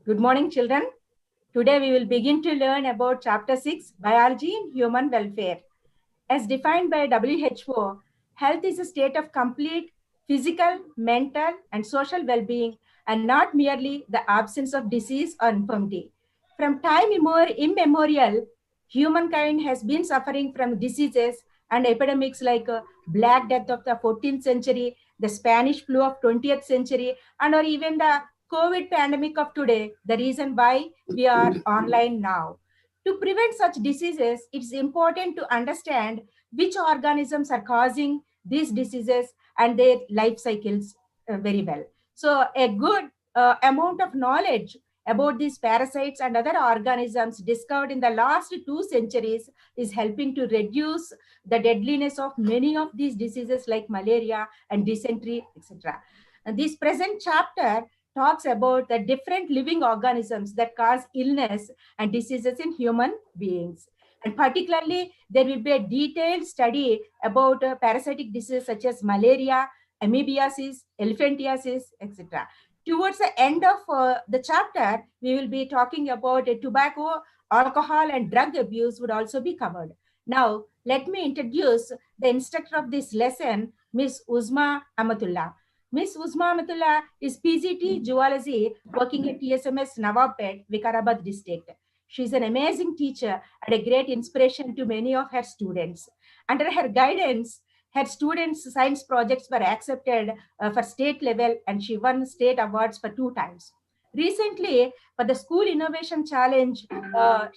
Good morning, children. Today we will begin to learn about Chapter 6, Biology and Human Welfare. As defined by WHO, health is a state of complete physical, mental, and social well-being, and not merely the absence of disease or infirmity. From time immemorial, humankind has been suffering from diseases and epidemics like Black Death of the 14th century, the Spanish flu of 20th century, and or even the COVID pandemic of today, the reason why we are online now. To prevent such diseases, it's important to understand which organisms are causing these diseases and their life cycles very well. So a good amount of knowledge about these parasites and other organisms discovered in the last 2 centuries is helping to reduce the deadliness of many of these diseases like malaria and dysentery, etc. And this present chapter talks about the different living organisms that cause illness and diseases in human beings. And particularly, there will be a detailed study about parasitic diseases such as malaria, amoebiasis, elephantiasis, etc. Towards the end of the chapter, we will be talking about tobacco, alcohol, and drug abuse would also be covered. Now, let me introduce the instructor of this lesson, Ms. UZMA AMATULLAH. Ms. UZMA AMATULLAH is PGT Zoology working at TSMS Nawabpet, Vikarabad district. She is an amazing teacher and a great inspiration to many of her students. Under her guidance, her students' science projects were accepted for state level and she won state awards for 2 times. Recently, for the School Innovation Challenge,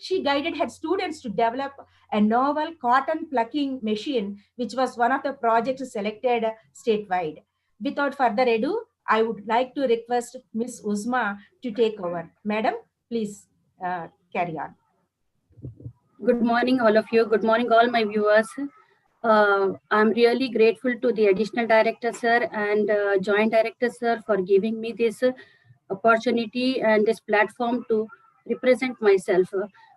she guided her students to develop a novel cotton plucking machine, which was one of the projects selected statewide. Without further ado, I would like to request Ms. Uzma to take over. Madam, please carry on. Good morning, all of you. Good morning, all my viewers. I'm really grateful to the additional director, sir, and joint director, sir, for giving me this opportunity and this platform to represent myself.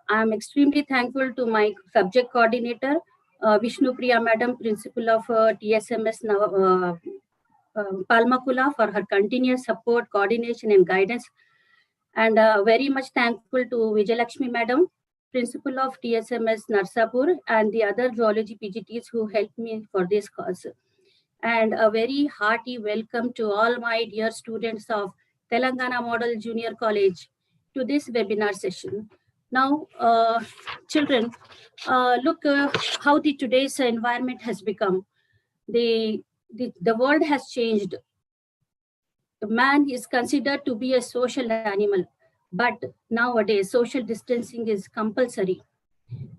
I'm extremely thankful to my subject coordinator, Vishnu Priya Madam, Principal of TSMS Palmakula, for her continuous support, coordination, and guidance. And very much thankful to Vijayalakshmi Madam, Principal of TSMS Narsapur, and the other zoology PGTs who helped me for this cause. And a very hearty welcome to all my dear students of Telangana Model Junior College to this webinar session. Now, children, look how today's environment has become. The world has changed. Man is considered to be a social animal, but nowadays social distancing is compulsory.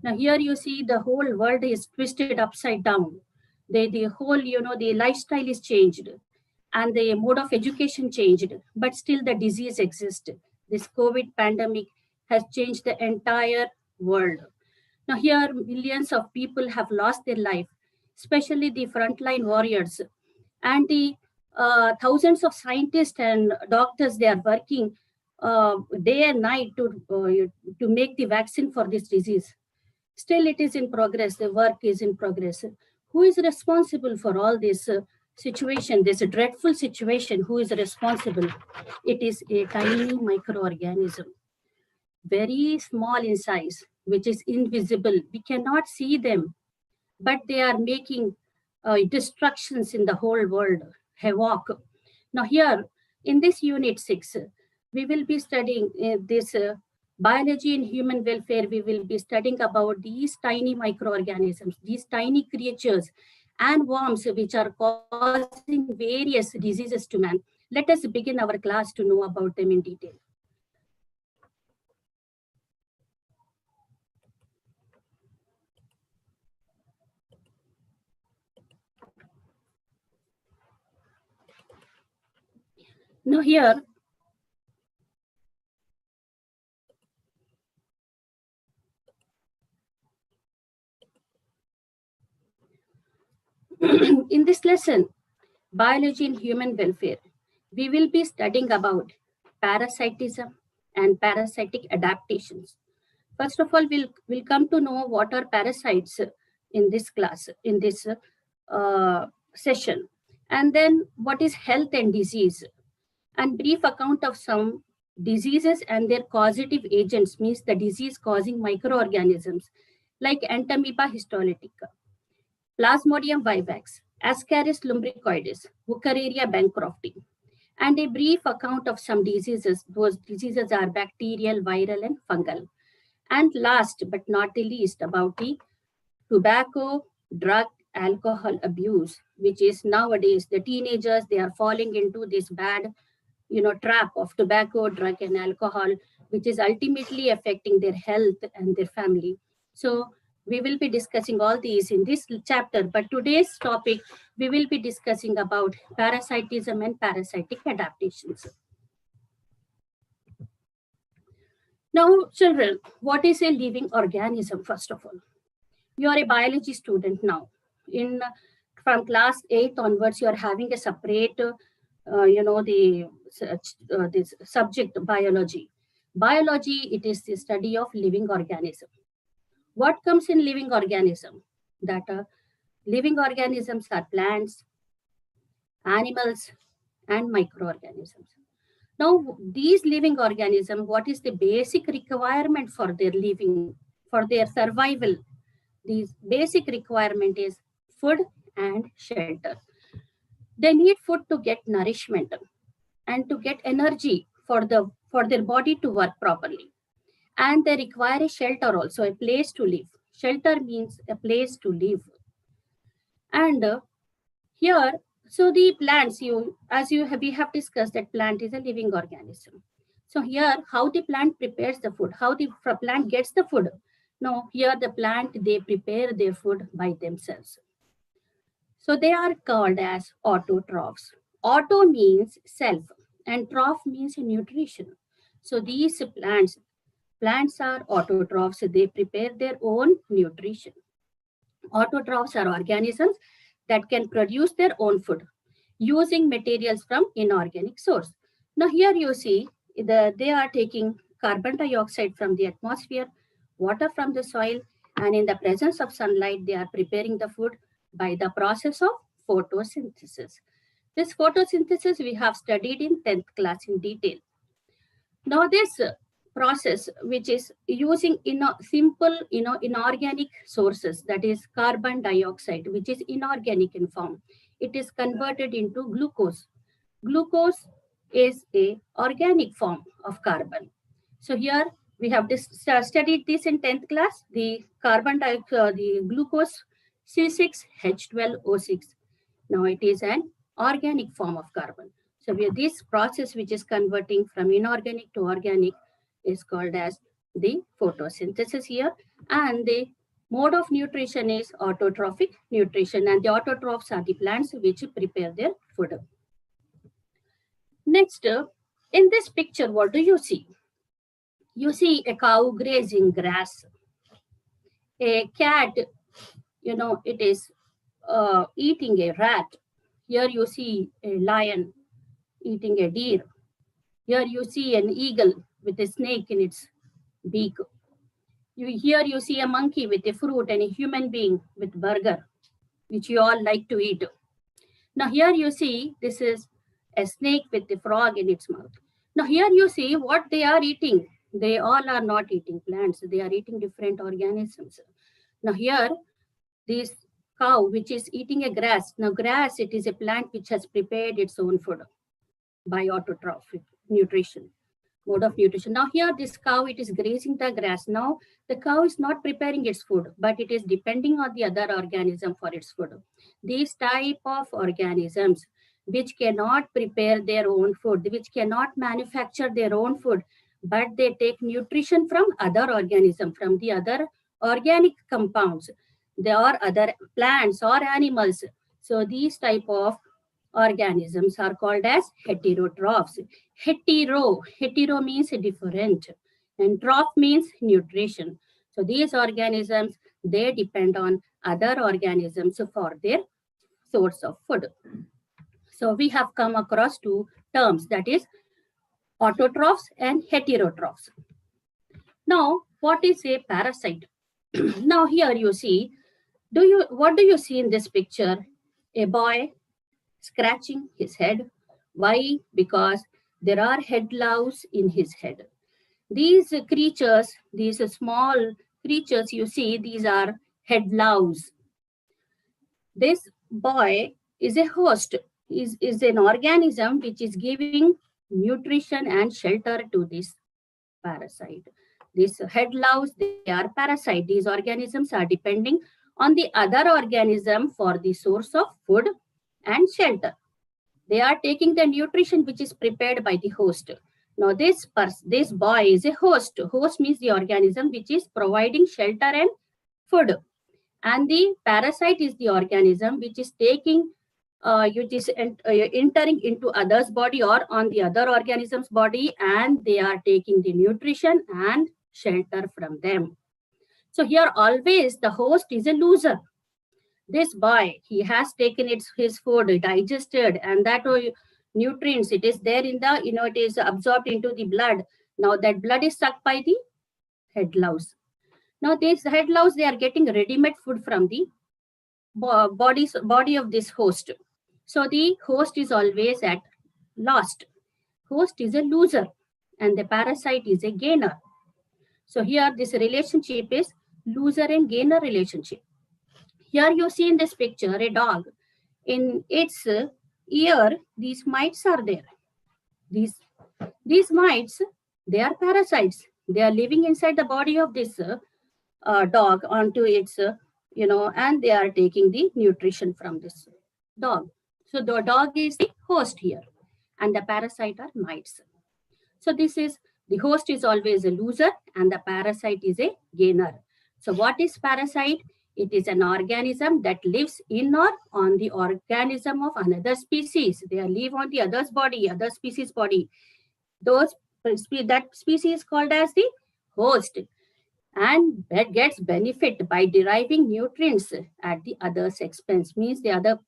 Now here you see the whole world is twisted upside down. The whole, the lifestyle is changed and the mode of education changed, but still the disease exists. This COVID pandemic has changed the entire world. Now here millions of people have lost their life, especially the frontline warriors, and the thousands of scientists and doctors, they are working day and night to make the vaccine for this disease. Still it is in progress, the work is in progress. Who is responsible for all this situation, this dreadful situation? Who is responsible? It is a tiny microorganism, very small in size, which is invisible. We cannot see them, but they are making destructions in the whole world, havoc. Now here, in this unit 6, we will be studying this biology and human welfare. We will be studying about these tiny microorganisms, these tiny creatures and worms which are causing various diseases to man. Let us begin our class to know about them in detail. Now here, in this lesson, biology and human welfare, we will be studying about parasitism and parasitic adaptations. First of all, we'll come to know what are parasites in this class, in this session, and then what is health and disease, and brief account of some diseases and their causative agents, means the disease causing microorganisms like Entamoeba histolytica, Plasmodium vivax, Ascaris lumbricoides, Wuchereria bancrofti, and a brief account of some diseases. Those diseases are bacterial, viral, and fungal. And last but not the least, about the tobacco, drug, alcohol abuse, which is nowadays the teenagers, they are falling into this bad, trap of tobacco, drug, and alcohol, which is ultimately affecting their health and their family. So we will be discussing all these in this chapter, but today's topic, we will be discussing about parasitism and parasitic adaptations. Now, children, what is a living organism, first of all? You are a biology student now. From class 8th onwards, you are having a separate, this subject, biology. Biology, it is the study of living organism. What comes in living organism? That living organisms are plants, animals, and microorganisms. Now, these living organisms, what is the basic requirement for their living, for their survival? The basic requirement is food and shelter. They need food to get nourishment and to get energy for their body to work properly. And they require a shelter also, a place to live. Shelter means a place to live. And here, so the plants, we have discussed that plant is a living organism. So here, how the plant prepares the food, how the plant gets the food. No, here the plant, they prepare their food by themselves. So they are called as autotrophs. Auto means self and troph means nutrition. So these plants are autotrophs. They prepare their own nutrition. Autotrophs are organisms that can produce their own food using materials from inorganic source. Now here you see they are taking carbon dioxide from the atmosphere, water from the soil, and in the presence of sunlight, they are preparing the food by the process of photosynthesis. This photosynthesis we have studied in 10th class in detail. Now this process, which is using simple inorganic sources, that is carbon dioxide, which is inorganic in form, it is converted into glucose. Glucose is a organic form of carbon. So here we have studied this in 10th class, the carbon dioxide, the glucose C6H12O6. Now it is an organic form of carbon. So this process, which is converting from inorganic to organic, is called as the photosynthesis here. And the mode of nutrition is autotrophic nutrition, and the autotrophs are the plants which prepare their food. Next, in this picture, what do you see? You see a cow grazing grass. A cat, it is eating a rat. Here you see a lion eating a deer. Here you see an eagle with a snake in its beak. Here you see a monkey with a fruit and a human being with burger, which you all like to eat. Now here you see this is a snake with a frog in its mouth. Now here you see what they are eating. They all are not eating plants. They are eating different organisms. Now here, this cow which is eating a grass. Now grass, it is a plant which has prepared its own food by autotrophic nutrition, mode of nutrition. Now here this cow, it is grazing the grass. Now the cow is not preparing its food, but it is depending on the other organism for its food. These type of organisms which cannot prepare their own food, which cannot manufacture their own food, but they take nutrition from other organism, from the other organic compounds. There are other plants or animals. So these type of organisms are called as heterotrophs. Hetero means different, and troph means nutrition. So these organisms, they depend on other organisms for their source of food. So we have come across two terms, that is autotrophs and heterotrophs. Now, what is a parasite? Now here you see, what do you see in this picture? A boy scratching his head. Why? Because There are head louse in his head. These creatures, these small creatures you see, these are head louse. This boy is a host, is an organism which is giving nutrition and shelter to this parasite. These head louse, they are parasite. These organisms are depending on the other organism for the source of food and shelter. They are taking the nutrition which is prepared by the host. Now this boy is a host. Host means the organism which is providing shelter and food. And the parasite is the organism which is taking, entering into others' body or on the other organism's body, and they are taking the nutrition and shelter from them. So here always the host is a loser. This boy, he has taken his food, digested, and that nutrients, it is there in the, it is absorbed into the blood. Now that blood is sucked by the head louse. Now these head louse, they are getting ready-made food from the body of this host. So the host is always at lost. Host is a loser and the parasite is a gainer. So here this relationship is loser and gainer relationship. Here you see in this picture a dog. In its ear, these mites are there. These mites, they are parasites. They are living inside the body of this dog onto its, and they are taking the nutrition from this dog. So the dog is the host here and the parasite are mites. So the host is always a loser and the parasite is a gainer. So what is parasite? It is an organism that lives in or on the organism of another species. They live on the other's body, other species body. That species is called as the host, and that gets benefit by deriving nutrients at the other's expense. Means the other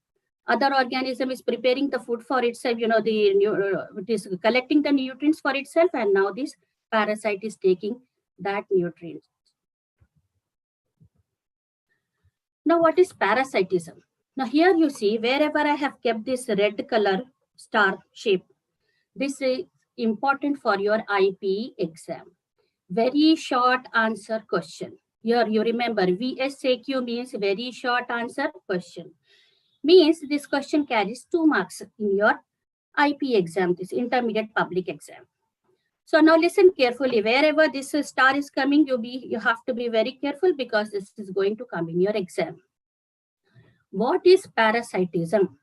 organism is preparing the food for itself, it is collecting the nutrients for itself, and now this parasite is taking that nutrients. Now what is parasitism? Now here you see, wherever I have kept this red color star shape, this is important for your IP exam. Very short answer question. Here you remember VSAQ means very short answer question. Means this question carries 2 marks in your IP exam, this intermediate public exam. So now listen carefully. Wherever this star is coming, you have to be very careful because this is going to come in your exam. What is parasitism?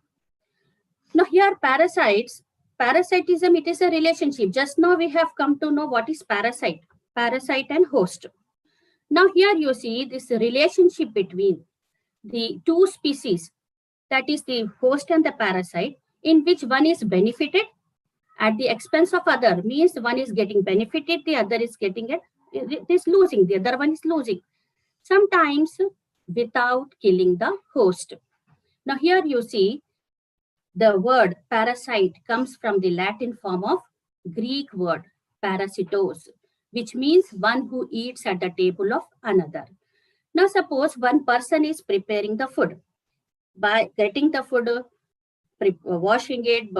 Now here parasitism, it is a relationship. Just now we have come to know what is parasite and host. Now here you see this relationship between the 2 species, that is the host and the parasite, in which one is benefited at the expense of other. Means one is getting benefited, the other is getting it is losing, the other one is losing. Sometimes without killing the host. Now here you see the word parasite comes from the Latin form of Greek word parasitos, which means one who eats at the table of another. Now suppose one person is preparing the food. By getting the food, washing it,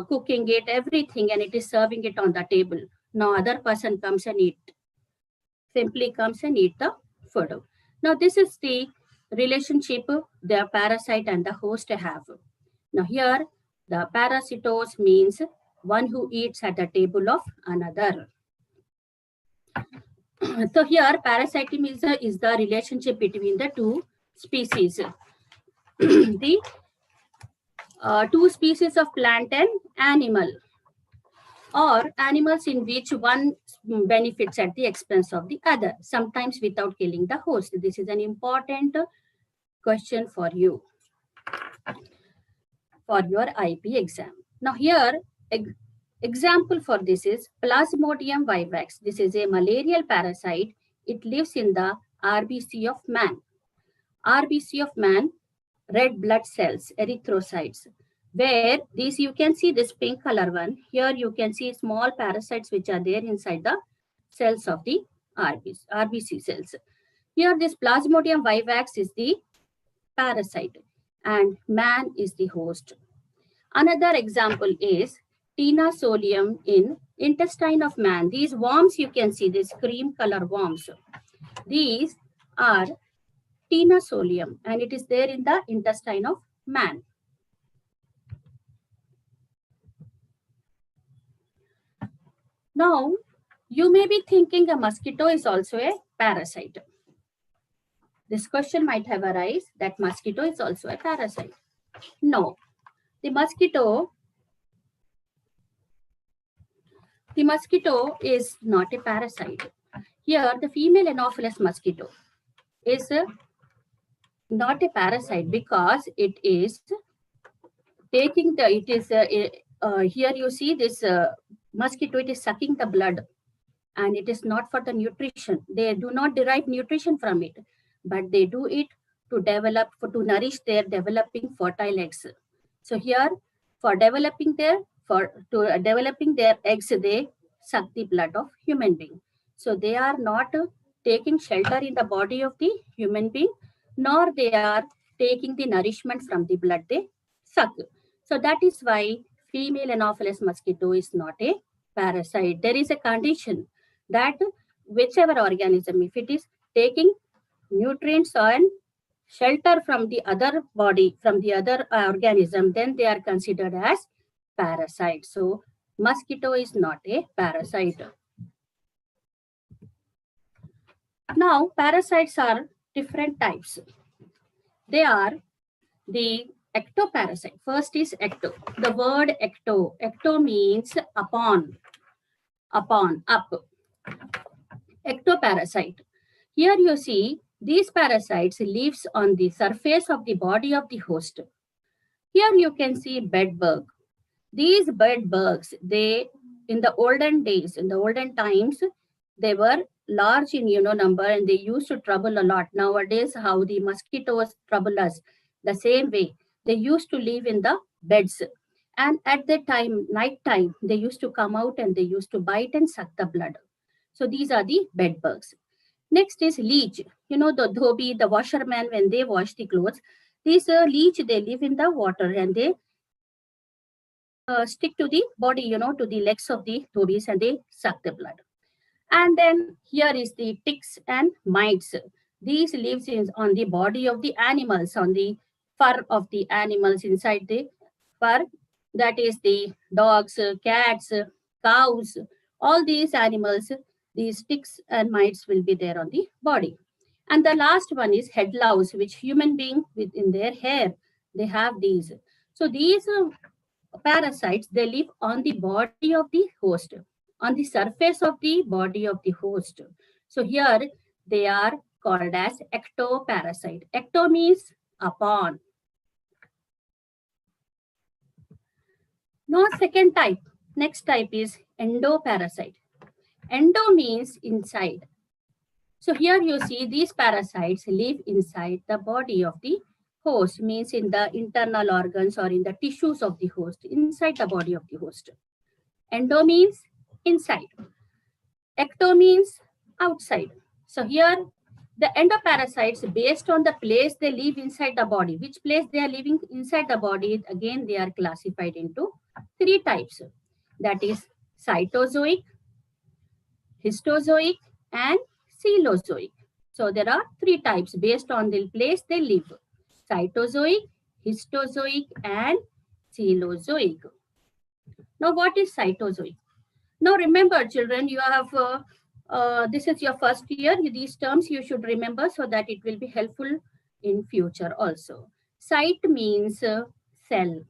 cooking it, everything, and it is serving it on the table. Now other person comes and simply comes and eat the food. Now this is the relationship the parasite and the host have. Now here the parasitos means one who eats at the table of another. So here parasitism is the relationship between the 2 species. The 2 species of plant and animal, or animals in which one benefits at the expense of the other, sometimes without killing the host. This is an important question for you for your IP exam. Now here example for this is Plasmodium vivax. This is a malarial parasite. It lives in the RBC of man. RBC of man, red blood cells, erythrocytes, where these you can see this pink color one. Here you can see small parasites which are there inside the cells of the RBC cells. Here this Plasmodium vivax is the parasite and man is the host. Another example is tenosolium in intestine of man. These worms you can see, these cream color worms. These are tenosolium and it is there in the intestine of man. Now, you may be thinking a mosquito is also a parasite. This question might have arisen that mosquito is also a parasite. No, the mosquito is not a parasite. Here, the female Anopheles mosquito is not a parasite because it is taking the, here you see this mosquito, it is sucking the blood and it is not for the nutrition. They do not derive nutrition from it, but they do it to develop, to nourish their developing fertile eggs. So here, for developing their eggs, they suck the blood of human being. So they are not taking shelter in the body of the human being, nor they are taking the nourishment from the blood they suck. So that is why female Anopheles mosquito is not a parasite. There is a condition that whichever organism, if it is taking nutrients and shelter from the other body, from the other organism, then they are considered as parasite. So mosquito is not a parasite. Now, parasites are different types. They are the ectoparasite. First is ecto. The word ecto. Ecto means upon, up. Ectoparasite. Here you see these parasites lives on the surface of the body of the host. Here you can see bedbug. These bedbugs, they in the olden days, in the olden times, they were large in number and they used to trouble a lot. Nowadays, how the mosquitoes trouble us, the same way. They used to live in the beds. And at that time, night time, they used to come out and they used to bite and suck the blood. So these are the bedbugs. Next is leech. The dhobi, the washerman, when they wash the clothes, these leech, they live in the water and they stick to the body, to the legs of the dhobis and they suck the blood. And then here is the ticks and mites. These lives on the body of the animals, on the fur of the animals, inside the fur. That is the dogs, cats, cows, all these animals, these ticks and mites will be there on the body. And the last one is head louse, which human being within their hair, they have these. So these parasites, they live on the body of the host, on the surface of the body of the host. So here they are called as ectoparasite. Ecto means upon. Now second type, next type is endoparasite. Endo means inside. So here you see these parasites live inside the body of the host, means in the internal organs or in the tissues of the host, inside the body of the host. Endo means inside. Ecto means outside. So here the endoparasites, based on the place they live inside the body, which place they are living inside the body, again they are classified into three types. That is cytozoic, histozoic and coelozoic. So there are three types based on the place they live. Cytozoic, histozoic and coelozoic. Now what is cytozoic? Now remember children, you have, this is your first year. These terms you should remember so that it will be helpful in future also. Cyte means cell.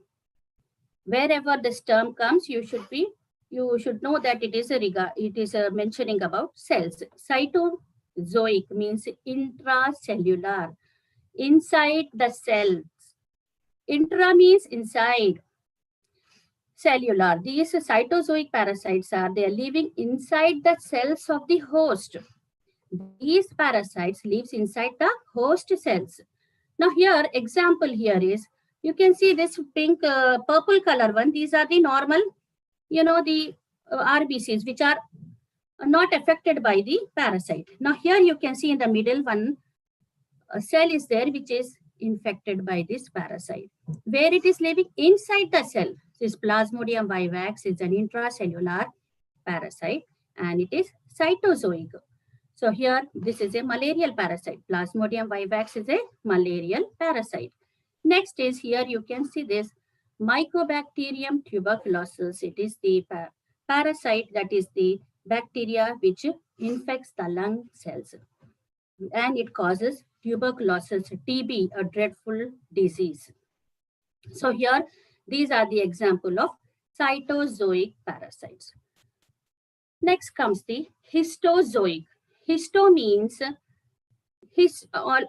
Wherever this term comes, you should know that it is mentioning about cells. Cytozoic means intracellular, inside the cells. Intra means inside. Cellular. These cytozoic parasites they are living inside the cells of the host. These parasites lives inside the host cells. Now here, example here is, you can see this pink, purple color one. These are the normal, the RBCs, which are not affected by the parasite. Now here you can see in the middle one, a cell is there, which is infected by this parasite. Where it is living? Inside the cell. This Plasmodium vivax is an intracellular parasite and it is cytozoic. So here, this is a malarial parasite. Plasmodium vivax is a malarial parasite. Next is here you can see this Mycobacterium tuberculosis. It is the parasite, that is the bacteria which infects the lung cells. And it causes tuberculosis, TB, a dreadful disease. So here, these are the example of cytozoic parasites. Next comes the histozoic. Histo means,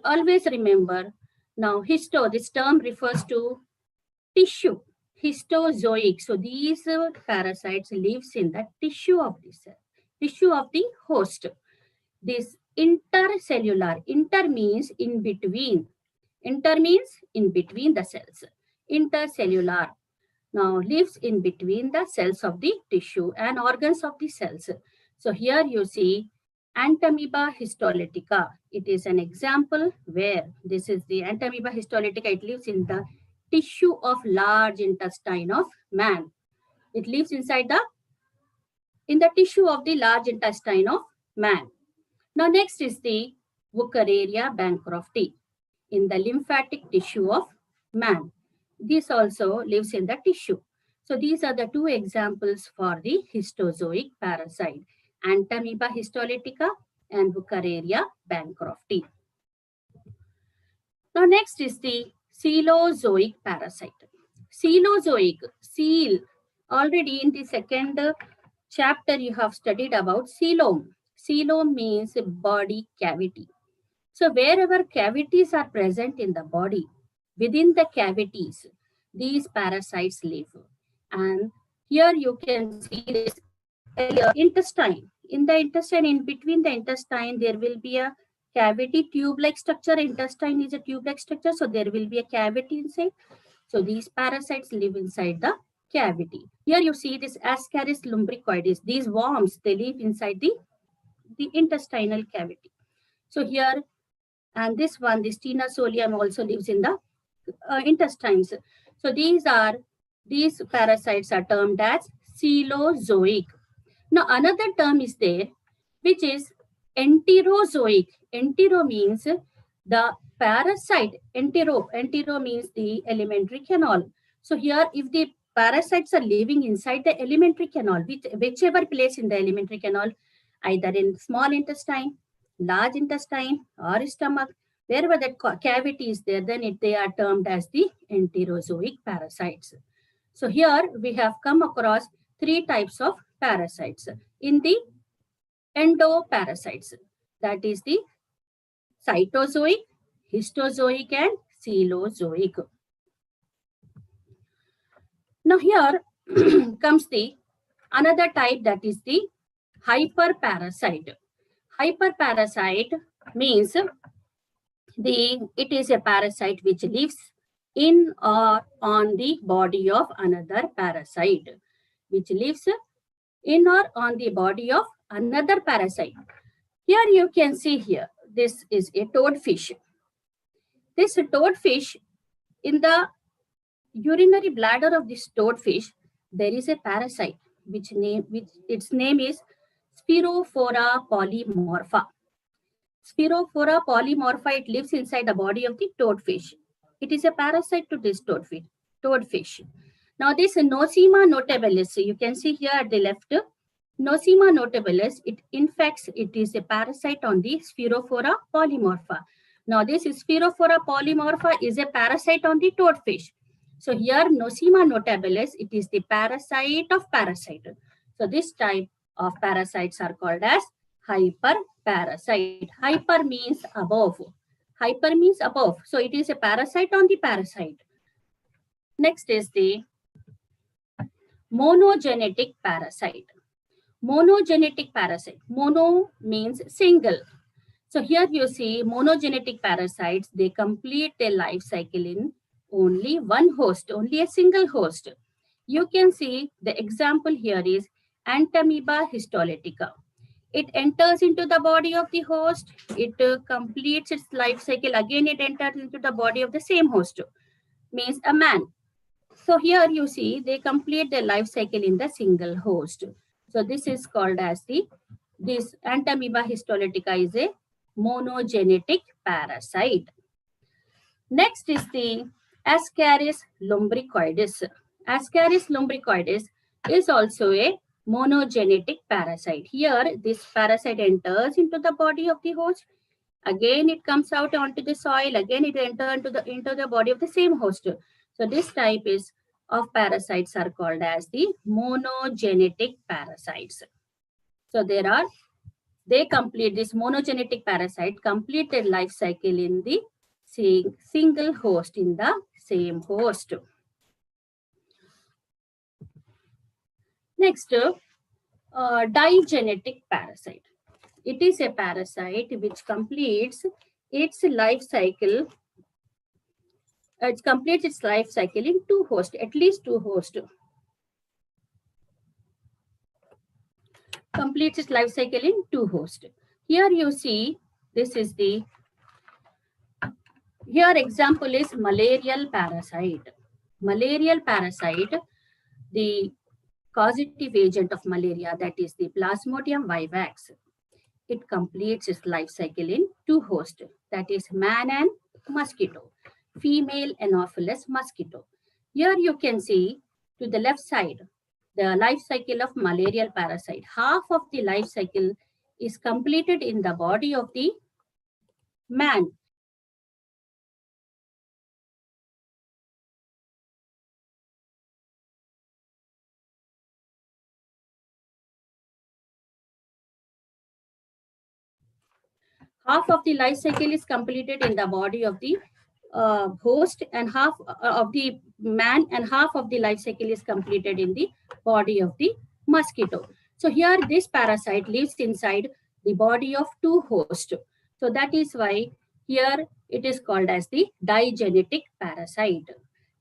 always remember, now histo, this term refers to tissue. Histozoic. So these parasites lives in the tissue of the cell, tissue of the host. This intercellular, inter means in between. Inter means in between the cells. Intercellular. Now lives in between the cells of the tissue and organs of the cells. So here you see Entamoeba histolytica. It is an example where this is the Entamoeba histolytica. It lives in the tissue of large intestine of man. It lives in the tissue of the large intestine of man. Now next is the Wuchereria bancrofti in the lymphatic tissue of man. This also lives in the tissue. So these are the two examples for the histozoic parasite, Entamoeba histolytica and Wuchereria bancrofti. Now next is the coelozoic parasite. Coelozoic, seal. Already in the second chapter you have studied about coelom. Coelom means body cavity. So wherever cavities are present in the body, within the cavities, these parasites live. And here you can see this intestine. In the intestine, in between the intestine, there will be a cavity, tube-like structure. Intestine is a tube-like structure, so there will be a cavity inside. So these parasites live inside the cavity. Here you see this Ascaris lumbricoides. These worms, they live inside the intestinal cavity. So here, and this one, this Tenosolium also lives in the intestines. So these parasites are termed as coelozoic. Now another term is there, which is enterozoic. Entero means the parasite. Entero means the alimentary canal. So here, if the parasites are living inside the alimentary canal, whichever place in the alimentary canal, either in small intestine, large intestine, or stomach, wherever that cavity is there, then they are termed as the enterozoic parasites. So here we have come across three types of parasites in the endoparasites. That is the cytozoic, histozoic, and coelozoic. Now here comes the another type, that is the hyperparasite. Hyperparasite means it is a parasite which lives in or on the body of another parasite, which lives in or on the body of another parasite. Here you can see here, this is a toadfish. This toadfish, in the urinary bladder of this toadfish, there is a parasite which its name is Spirophora polymorpha. Spirophora polymorpha, it lives inside the body of the toadfish. It is a parasite to this toadfish. Now this Nosema notabilis, you can see here at the left, Nosema notabilis, it is a parasite on the Spirophora polymorpha. Now this Spirophora polymorpha is a parasite on the toadfish. So here Nosema notabilis, it is the parasite of parasite. So this type of parasites are called as hyperparasite. Hyper means above. Hyper means above. So it is a parasite on the parasite. Next is the monogenetic parasite. Monogenetic parasite. Mono means single. So here you see monogenetic parasites, they complete their life cycle in only one host, only a single host. You can see the example here is Entamoeba histolytica. It enters into the body of the host. It completes its life cycle. Again, it enters into the body of the same host, means a man. So here you see they complete their life cycle in the single host. So this is called as this Entamoeba histolytica is a monogenetic parasite. Next is the Ascaris lumbricoides. Ascaris lumbricoides is also a monogenetic parasite. Here, this parasite enters into the body of the host. Again, it comes out onto the soil. Again, it enters into the body of the same host. So this type of parasites are called as the monogenetic parasites. So they complete this monogenetic parasite, complete their life cycle in the single host, in the same host. Next, digenetic parasite. It is a parasite which completes its life cycle. It completes its life cycle in two hosts, at least two hosts. Completes its life cycle in two hosts. Here you see, this is the, here example is malarial parasite. Malarial parasite, the causative agent of malaria, that is the Plasmodium vivax. It completes its life cycle in two hosts, that is man and mosquito, female Anopheles mosquito. Here you can see to the left side, the life cycle of malarial parasite. Half of the life cycle is completed in the body of the man. Half of the life cycle is completed in the body of the host, and half of the man, and half of the life cycle is completed in the body of the mosquito. So here this parasite lives inside the body of two hosts. So that is why here it is called as the digenetic parasite.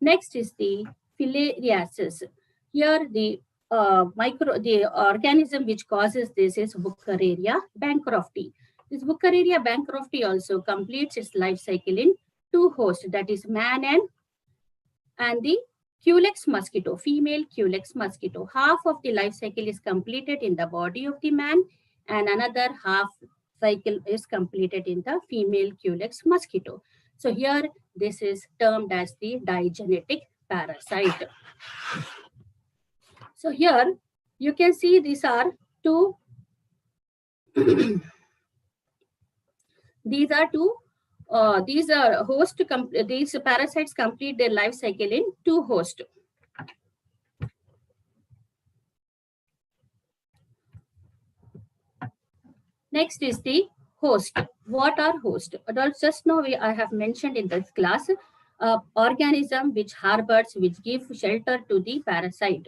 Next is the filariasis. Here the organism which causes this is Wuchereria bancrofti. This Wuchereria bancrofti also completes its life cycle in two hosts, that is man and the Culex mosquito, female Culex mosquito. Half of the life cycle is completed in the body of the man, and another half cycle is completed in the female Culex mosquito. So here this is termed as the digenetic parasite. So here you can see these are two these parasites complete their life cycle in two hosts. Next is the host. What are hosts? Just now I have mentioned in this class, organism which harbors, which give shelter to the parasite.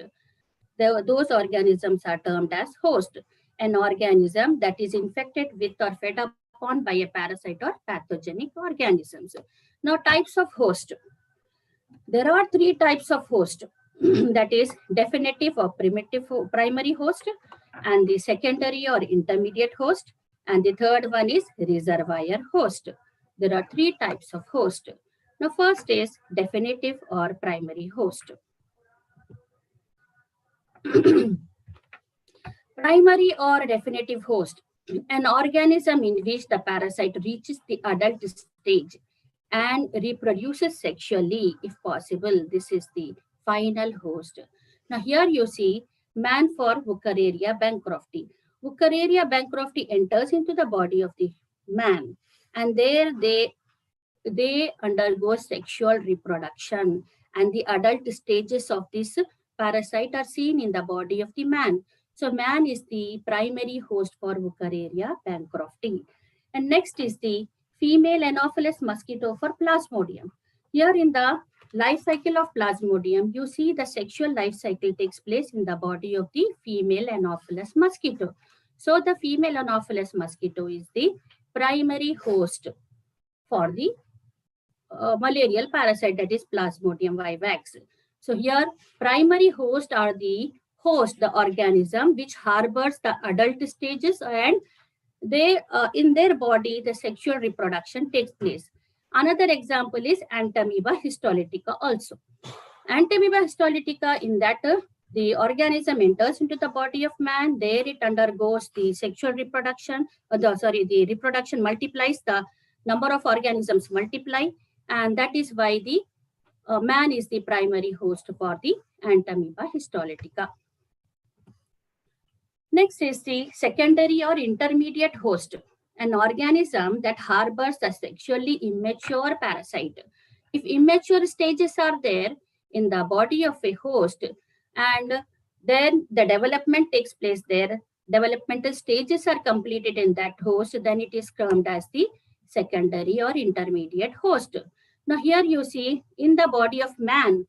Those organisms are termed as host. An organism that is infected with or fed upon by a parasite or pathogenic organisms. Now, types of host. There are three types of host. That is definitive or primary host, and the secondary or intermediate host, and the third one is reservoir host. There are three types of host. Now, first is definitive or primary host. Primary or definitive host, an organism in which the parasite reaches the adult stage and reproduces sexually if possible. This is the final host. Now here you see man for Wuchereria bancrofti. Wuchereria bancrofti enters into the body of the man, and there they undergo sexual reproduction, and the adult stages of this parasite are seen in the body of the man. So man is the primary host for Wuchereria bancrofti. And next is the female Anopheles mosquito for Plasmodium. Here in the life cycle of Plasmodium, you see the sexual life cycle takes place in the body of the female Anopheles mosquito. So the female Anopheles mosquito is the primary host for the malarial parasite, that is Plasmodium vivax. So here primary host are the host, the organism which harbors the adult stages, and they in their body the sexual reproduction takes place. Another example is Entamoeba histolytica also. Entamoeba histolytica, in that the organism enters into the body of man, there it undergoes the sexual reproduction, the reproduction multiplies, the number of organisms multiply, and that is why the man is the primary host for the Entamoeba histolytica. Next is the secondary or intermediate host, an organism that harbors a sexually immature parasite. If immature stages are there in the body of a host, and then the development takes place there, developmental stages are completed in that host, then it is termed as the secondary or intermediate host. Now here you see in the body of man,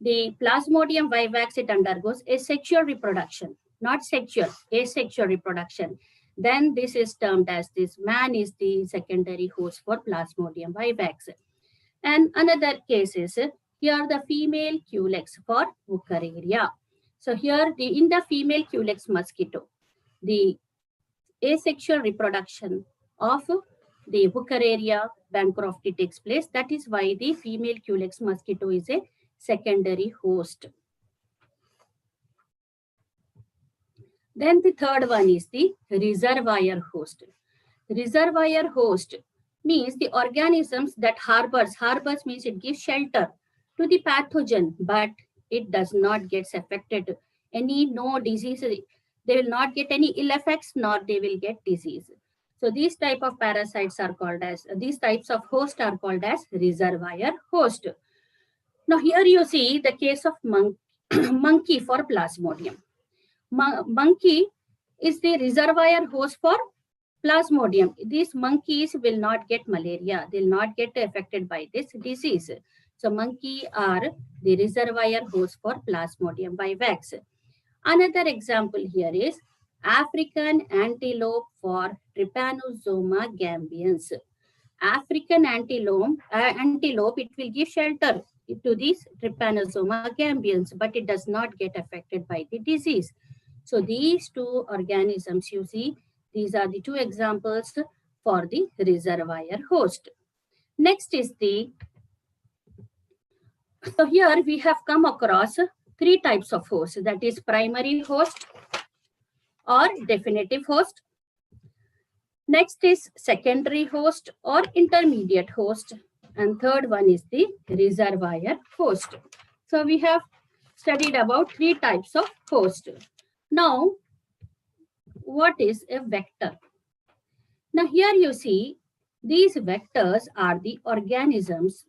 the Plasmodium vivax, it undergoes asexual reproduction, not sexual, asexual reproduction. Then this is termed as this man is the secondary host for Plasmodium vivax. And another case is here the female Culex for Wuchereria. So here in the female Culex mosquito, the asexual reproduction of the Wuchereria bancrofti takes place. That is why the female Culex mosquito is a secondary host. Then the third one is the reservoir host. Reservoir host means the organisms that harbors means it gives shelter to the pathogen, but it does not get affected no disease. They will not get any ill effects, nor they will get disease. So these type of parasites are called as, these types of host are called as reservoir host. Now here you see the case of monkey for Plasmodium. Monkey is the reservoir host for Plasmodium. These monkeys will not get malaria. They will not get affected by this disease. So monkey are the reservoir host for Plasmodium vivax. Another example here is African antelope for Trypanosoma gambians. African antelope, it will give shelter to these Trypanosoma gambians, but it does not get affected by the disease. So these two organisms, you see, these are the two examples for the reservoir host. Next is so here we have come across three types of hosts, that is primary host or definitive host. Next is secondary host or intermediate host. And third one is the reservoir host. So we have studied about three types of host. Now, what is a vector? Now here you see these vectors are the organisms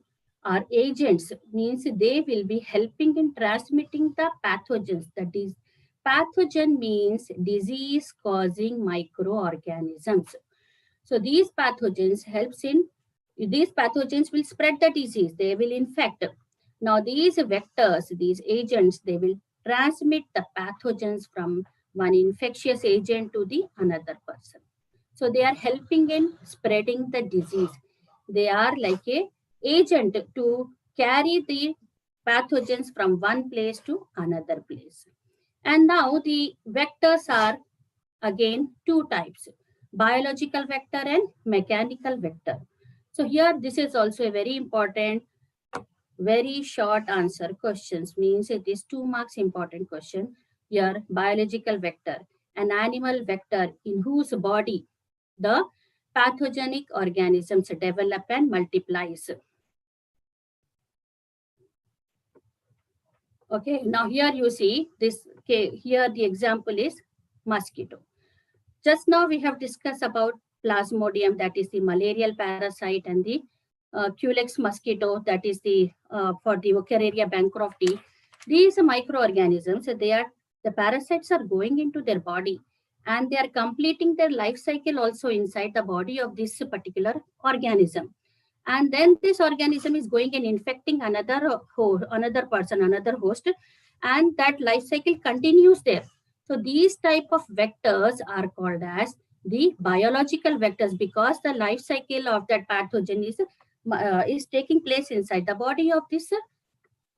or agents, means they will be helping in transmitting the pathogens. That is, pathogen means disease causing microorganisms. So these pathogens will spread the disease, they will infect. Now these vectors, these agents, they will transmit the pathogens from one infectious agent to the another person. So they are helping in spreading the disease. They are like a agent to carry the pathogens from one place to another place. And now the vectors are again two types, biological vector and mechanical vector. So here this is also a very important, very short answer questions, means it is 2 marks important question. Here biological vector, an animal vector in whose body the pathogenic organisms develop and multiplies. Okay, now here you see this, here the example is mosquito. Just now we have discussed about Plasmodium, that is the malarial parasite, and the Culex mosquito, that is the for the Wuchereria bancrofti. These microorganisms, the parasites are going into their body and they are completing their life cycle also inside the body of this particular organism. And then this organism is going and infecting another person, another host, and that life cycle continues there. So these type of vectors are called as the biological vectors, because the life cycle of that pathogen is taking place inside the body of this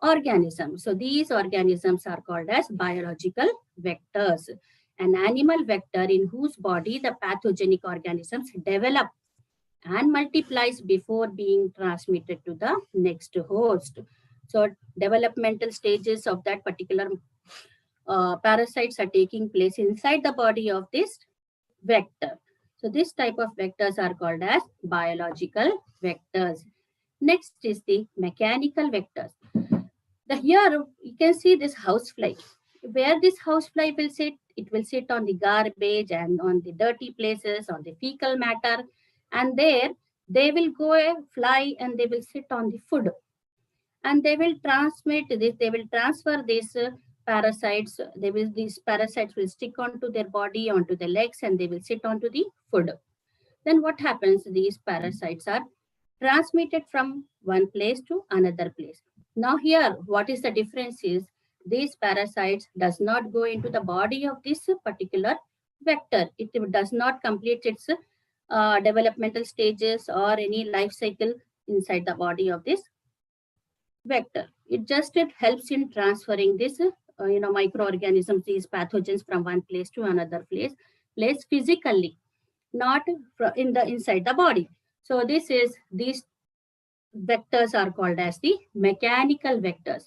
organisms. So these organisms are called as biological vectors. An animal vector in whose body the pathogenic organisms develop and multiplies before being transmitted to the next host. So developmental stages of that particular parasites are taking place inside the body of this vector. So this type of vectors are called as biological vectors. Next is the mechanical vectors. Here you can see this housefly. Where this housefly will sit, it will sit on the garbage and on the dirty places, on the fecal matter, and there they will go fly and they will sit on the food, and they will transmit this. They will transfer these parasites. These parasites will stick onto their body, onto the legs, and they will sit onto the food. Then what happens? These parasites are transmitted from one place to another place. Now here, what is the difference is these parasites does not go into the body of this particular vector. It does not complete its developmental stages or any life cycle inside the body of this vector. It helps in transferring this microorganisms, these pathogens from one place to another place physically, not in the inside the body. So these vectors are called as the mechanical vectors.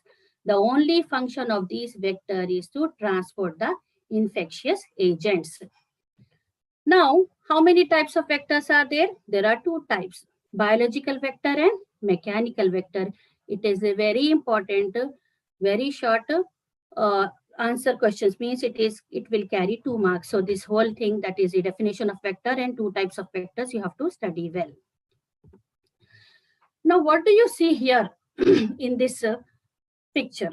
The only function of these vector is to transport the infectious agents. Now, how many types of vectors are there? There are two types, biological vector and mechanical vector. It is a very important, very short answer questions, means it will carry 2 marks. So this whole thing, that is the definition of vector and 2 types of vectors, you have to study well. Now, what do you see here in this picture?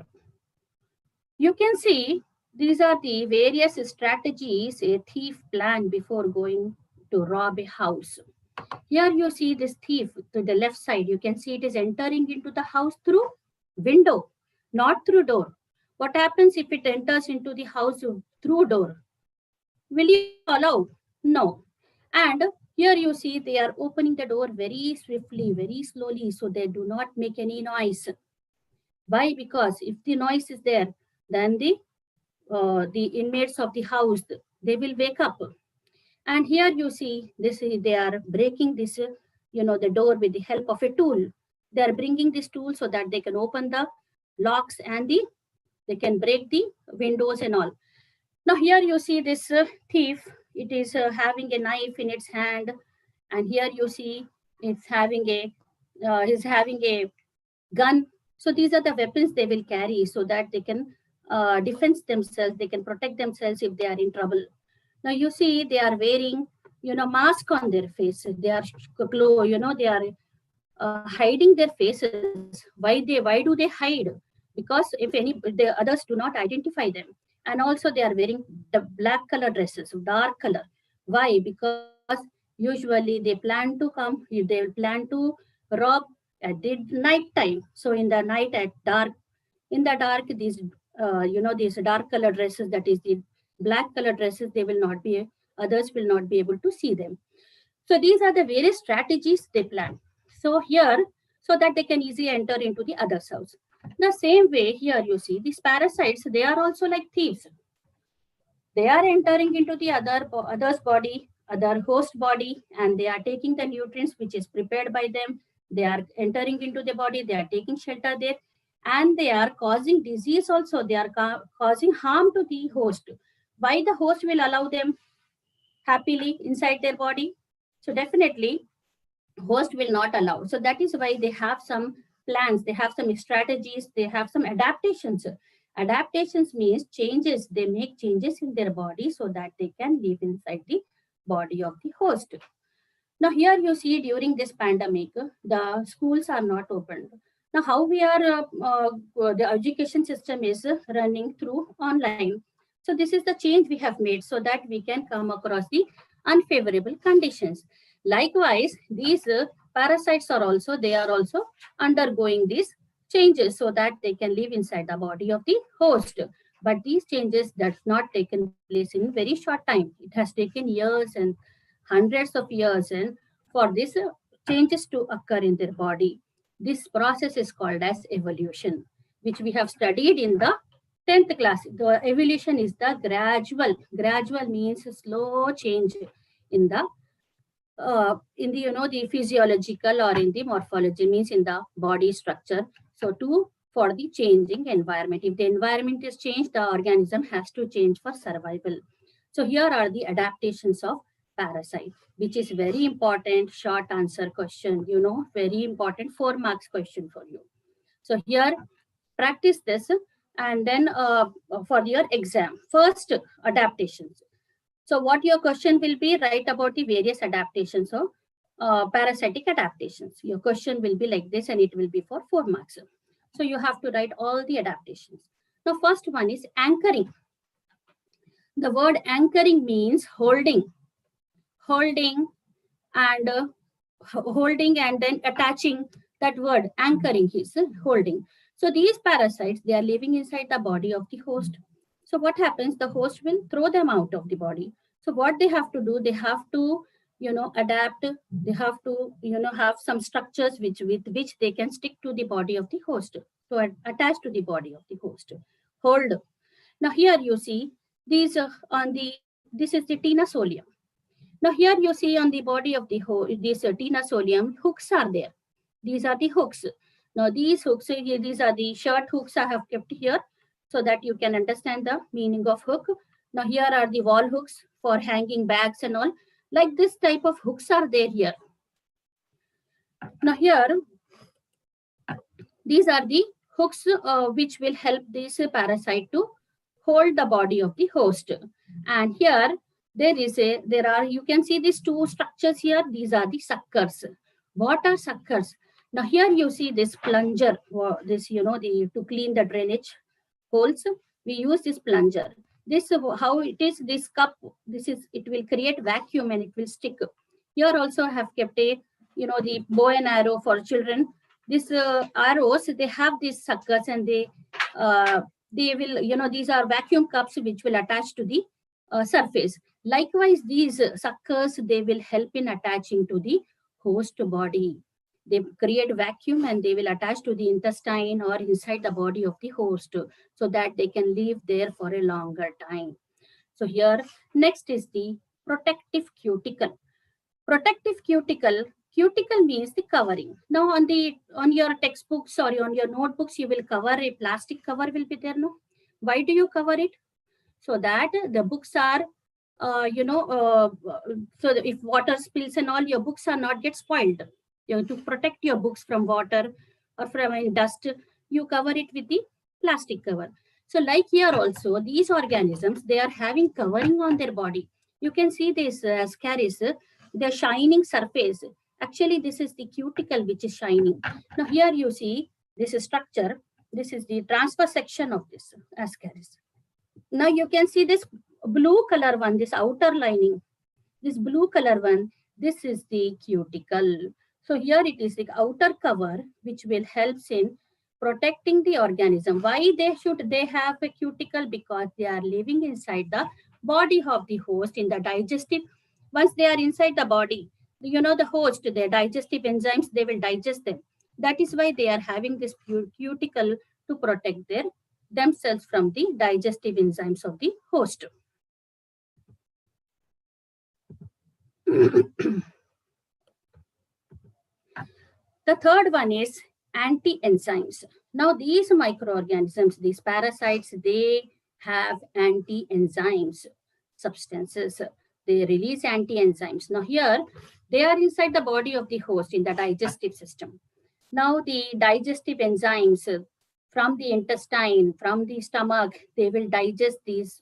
You can see these are the various strategies a thief planned before going to rob a house. Here you see this thief to the left side. You can see it is entering into the house through window, not through door. What happens if it enters into the house through door? Will you allow? No. And here you see they are opening the door very swiftly, very slowly, so they do not make any noise. Why? Because if the noise is there, then the inmates of the house, they will wake up. And here you see this, they are breaking this, the door with the help of a tool. They are bringing this tool so that they can open the locks and they can break the windows and all. Now here you see this thief, it is having a knife in its hand, and here you see it's having a gun. So these are the weapons they will carry so that they can defend themselves, they can protect themselves if they are in trouble. Now you see they are wearing, mask on their face. They are, they are hiding their faces. Why do they hide? Because if the others do not identify them. And also they are wearing the black color dresses, dark color. Why? Because usually they plan to come, they will plan to rob at the night time. So in the night in the dark, these these dark color dresses, that is the black color dresses, others will not be able to see them. So these are the various strategies they plan. So here, so that they can easily enter into the other's house. The same way here you see these parasites, they are also like thieves. They are entering into the other's body, other host body, and they are taking the nutrients which is prepared by them. They are entering into the body, they are taking shelter there, and they are causing disease also. They are causing harm to the host. Why the host will allow them happily inside their body? So definitely host will not allow. So that is why they have some plans, they have some strategies, they have some adaptations. Adaptations means changes. They make changes in their body so that they can live inside the body of the host. Now here you see during this pandemic, the schools are not opened. Now how we are, the education system is running through online. So this is the change we have made so that we can come across the unfavorable conditions. Likewise, these parasites are also undergoing these changes so that they can live inside the body of the host. But these changes does not taken place in very short time. It has taken years and hundreds of years and for these changes to occur in their body. This process is called as evolution. which we have studied in the 10th class. The evolution is the gradual means slow change in the the physiological or in the morphology, means in the body structure. So for the changing environment, if the environment is changed, the organism has to change for survival. So here are the adaptations of parasite, which is very important short answer question, very important 4 marks question for you. So here practice this, and then for your exam, first adaptations. So what your question will be, write about the various adaptations of parasitic adaptations. Your question will be like this, and it will be for 4 marks. So you have to write all the adaptations. Now first one is anchoring. The word anchoring means holding and holding and then attaching. That word anchoring is holding. So these parasites, they are living inside the body of the host. So what happens? The host will throw them out of the body. So what they have to do, they have to, adapt. They have to, have some structures with which they can stick to the body of the host, to attach to the body of the host. Hold. Now here you see these this is the tenosolium. Now here you see on the body of the this tenosolium, hooks are there. These are the hooks. Now these hooks, these are the shirt hooks I have kept here so that you can understand the meaning of hook. Now here are the wall hooks for hanging bags and all. Like this type of hooks are there here. Now here, these are the hooks which will help this parasite to hold the body of the host. And here you can see these 2 structures here. These are the suckers. What are suckers? Now here you see this plunger, this, to clean the drainage holes. We use this plunger. This how it is, this cup, it will create vacuum and it will stick. Here also I have kept a, the bow and arrow for children. These arrows, they have these suckers, and they will, these are vacuum cups which will attach to the surface. Likewise, these suckers, they will help in attaching to the host body. They create vacuum and they will attach to the intestine or inside the body of the host so that they can live there for a longer time. So here, next is the protective cuticle. Protective cuticle means the covering. Now on your textbooks or on your notebooks, you will cover a plastic cover will be there. No, why do you cover it? So that the books are so if water spills and all, your books are not get spoiled. To protect your books from water or from dust, you cover it with the plastic cover. So like here also, these organisms, they are having covering on their body. You can see this ascaris, the shining surface. Actually, this is the cuticle which is shining. Now here you see this structure. This is the transverse section of this ascaris. Now you can see this blue color one, this outer lining. This blue color one, this is the cuticle. So here it is the outer cover which will help in protecting the organism. Why they have a cuticle? Because they are living inside the body of the host in the digestive. Once they are inside the body, the host, their digestive enzymes, they will digest them. That is why they are having this cuticle to protect themselves from the digestive enzymes of the host. The third one is anti-enzymes. Now these microorganisms, these parasites, they have anti-enzymes substances. They release anti-enzymes. Now here, they are inside the body of the host in the digestive system. Now the digestive enzymes from the intestine, from the stomach, they will digest these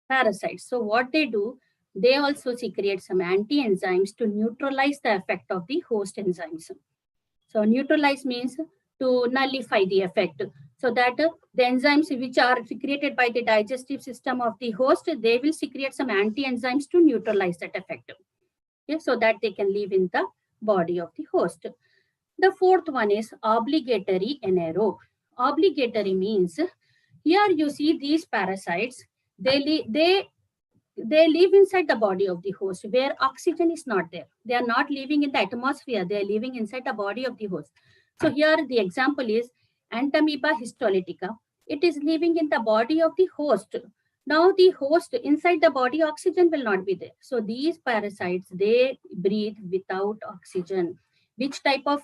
parasites. So what they do, they also secrete some anti-enzymes to neutralize the effect of the host enzymes. So neutralize means to nullify the effect, so that the enzymes which are secreted by the digestive system of the host, they will secrete some anti-enzymes to neutralize that effect. Okay, so that they can live in the body of the host. The fourth one is obligatory anaerobe. Obligatory means, here you see these parasites, they live inside the body of the host where oxygen is not there. They are not living in the atmosphere. They are living inside the body of the host. So here the example is Entamoeba histolytica. It is living in the body of the host. Now the host inside the body, oxygen will not be there. So these parasites, they breathe without oxygen. Which type of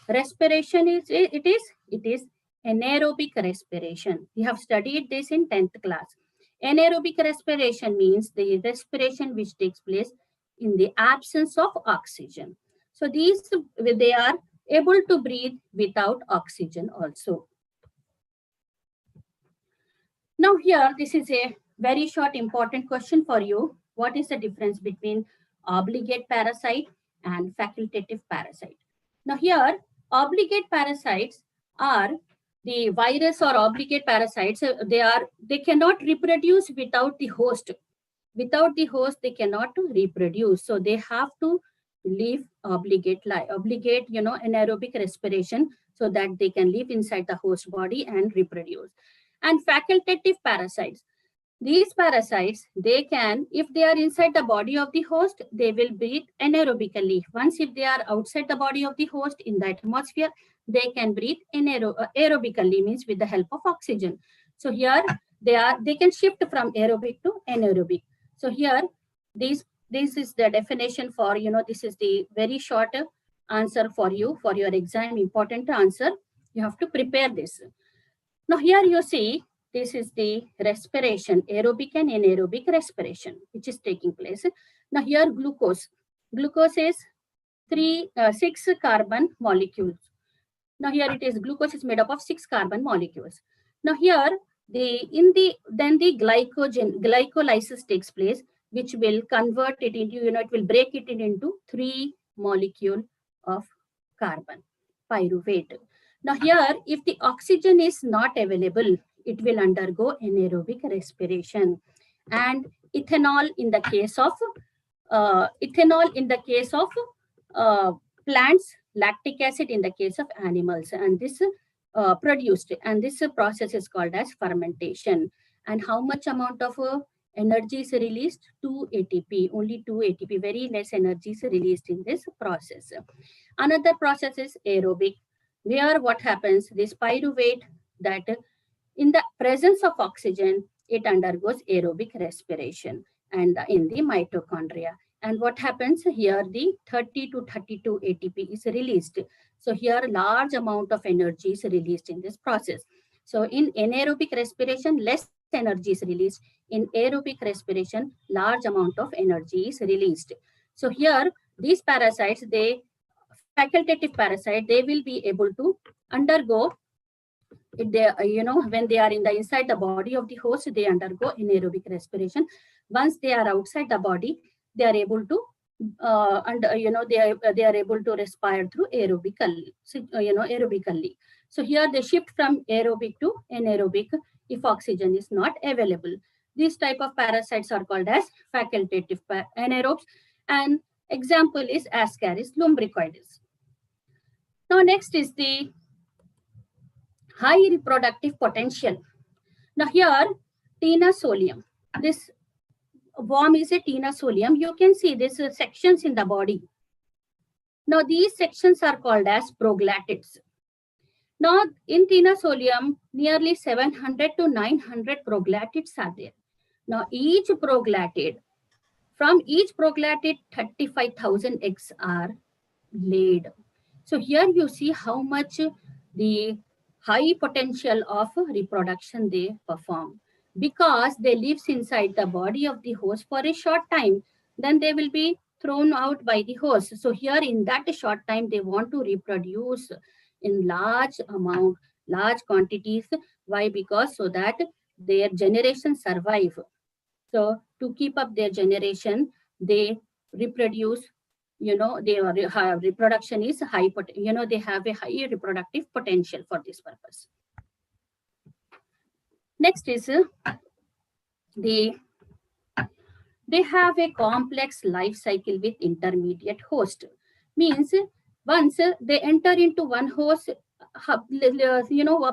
respiration is it? It is anaerobic respiration. We have studied this in 10th class. Anaerobic respiration means the respiration which takes place in the absence of oxygen. So these, they are able to breathe without oxygen also. Now here, this is a very short important question for you. What is the difference between obligate parasite and facultative parasite? Now here, obligate parasites are the virus or obligate parasites. They cannot reproduce without the host. Without the host, they cannot reproduce. So they have to live obligate, anaerobic respiration, so that they can live inside the host body and reproduce. And facultative parasites, these parasites, they can, if they are inside the body of the host, they will breathe anaerobically. Once if they are outside the body of the host in the atmosphere, they can breathe aerobically, means with the help of oxygen. So here they can shift from aerobic to anaerobic. So here, this is the definition for, this is the very short answer for you, for your exam, important answer. You have to prepare this. Now here you see, this is the respiration, aerobic and anaerobic respiration, which is taking place. Now here glucose. Glucose is 6 carbon molecules. Now here it is, glucose is made up of 6 carbon molecules. Now here, then the glycolysis takes place, which will convert it into, it will break it into 3 molecule of carbon, pyruvate. Now here, if the oxygen is not available, it will undergo anaerobic respiration. And ethanol in the case of plants, lactic acid in the case of animals, and this produced, and this process is called as fermentation. And how much amount of energy is released? 2 ATP, only 2 ATP, very less energy is released in this process. Another process is aerobic, where what happens, this pyruvate, that in the presence of oxygen, it undergoes aerobic respiration and in the mitochondria. And what happens here, the 30 to 32 ATP is released. So here large amount of energy is released in this process. So in anaerobic respiration, less energy is released. In aerobic respiration, large amount of energy is released. So here, these parasites, facultative parasite, they will be able to undergo, when they are inside the body of the host, they undergo anaerobic respiration. Once they are outside the body, they are able to they are able to respire through aerobically. So here they shift from aerobic to anaerobic if oxygen is not available. These type of parasites are called as facultative anaerobes, and example is Ascaris lumbricoides. Now next is the high reproductive potential. Now here, Tenosolium. This worm is a Tenosolium. You can see these sections in the body. Now these sections are called as proglatids. Now in Tenosolium, nearly 700 to 900 proglatids are there. Now from each proglatid, 35,000 eggs are laid. So here you see how much the high potential of reproduction they perform, because they live inside the body of the host for a short time, then they will be thrown out by the host. So here in that short time, they want to reproduce in large amount, large quantities. Why? Because so that their generation survive. So to keep up their generation, they reproduce, their reproduction is high, they have a high reproductive potential for this purpose. Next is they have a complex life cycle with intermediate host. Means once they enter into one host, a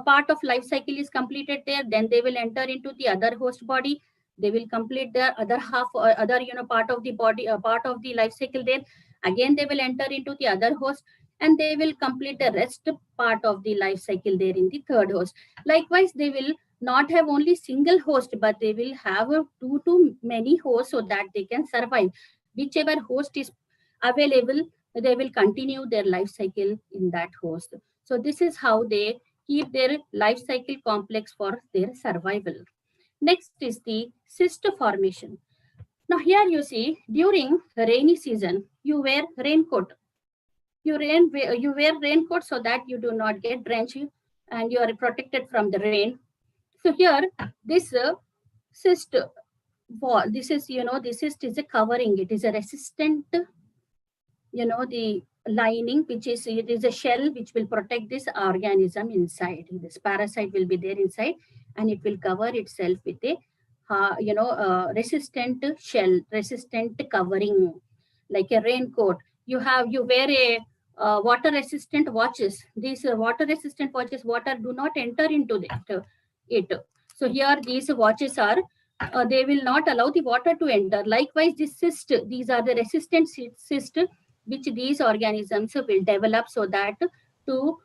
part of life cycle is completed there, then they will enter into the other host body. They will complete their other half or other, part of the body, part of the life cycle there. Again, they will enter into the other host. and they will complete the rest part of the life cycle there in the third host. Likewise, they will not have only single host, but they will have a two to many hosts so that they can survive. Whichever host is available, they will continue their life cycle in that host. So this is how they keep their life cycle complex for their survival. Next is the cyst formation. Now here you see, during rainy season, you wear raincoat. You wear raincoat so that you do not get drenched and you are protected from the rain. So here, this cyst wall, this is, this cyst is a covering. It is a resistant, the lining, which is, it is a shell which will protect this organism inside. This parasite will be there inside, and it will cover itself with a resistant shell, resistant covering, like a raincoat. You wear a water resistant watches. These water resistant watches, water do not enter into it. So here these watches are, they will not allow the water to enter. Likewise, this cyst, these are the resistant cyst which these organisms will develop so that to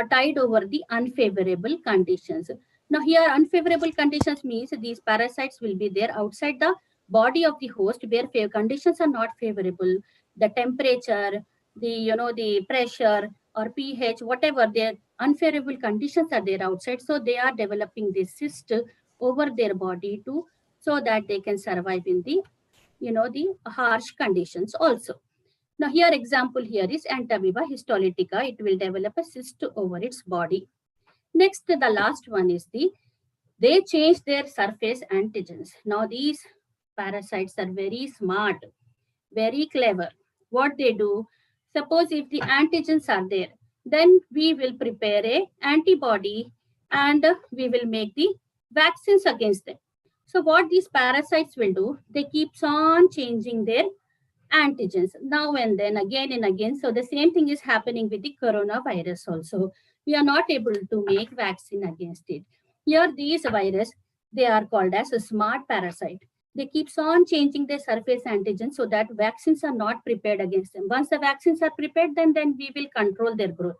tide over the unfavorable conditions. Now here unfavorable conditions means these parasites will be there outside the body of the host where conditions are not favorable. The temperature, the pressure or pH, whatever their unfavorable conditions are there outside. So they are developing this cyst over their body to so that they can survive in the the harsh conditions also. Now here example here is Entamoeba histolytica. It will develop a cyst over its body. Next, the last one is they change their surface antigens. Now these parasites are very smart, very clever. What they do, suppose if the antigens are there, then we will prepare a antibody and we will make the vaccines against them. So what these parasites will do, they keeps on changing their antigens now and then, again and again. So the same thing is happening with the coronavirus also. We are not able to make vaccine against it. Here these virus, they are called as a smart parasite. They keeps on changing their surface antigens so that vaccines are not prepared against them. Once the vaccines are prepared, then we will control their growth.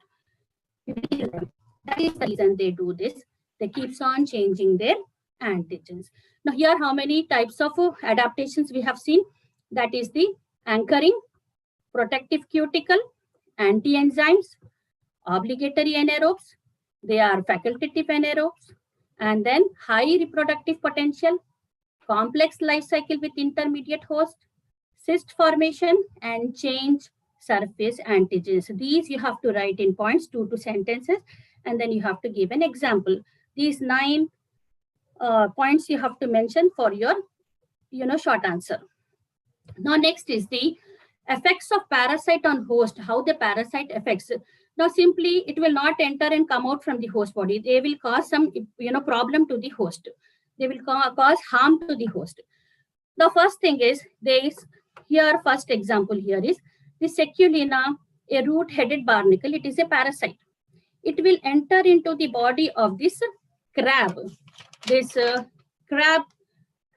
That is the reason they do this. They keeps on changing their antigens. Now here how many types of adaptations we have seen? That is the anchoring, protective cuticle, anti-enzymes, obligatory anaerobes, they are facultative anaerobes, and then high reproductive potential, complex life cycle with intermediate host, cyst formation, and change surface antigens. These you have to write in points, 2 to sentences, and then you have to give an example. These 9 points you have to mention for your short answer. Now next is the effects of parasite on host, how the parasite affects. Now simply it will not enter and come out from the host body. They will cause some problem to the host. They will cause harm to the host. The first thing is here first example here is the Seculina, a root-headed barnacle. It is a parasite. It will enter into the body of this crab. This crab,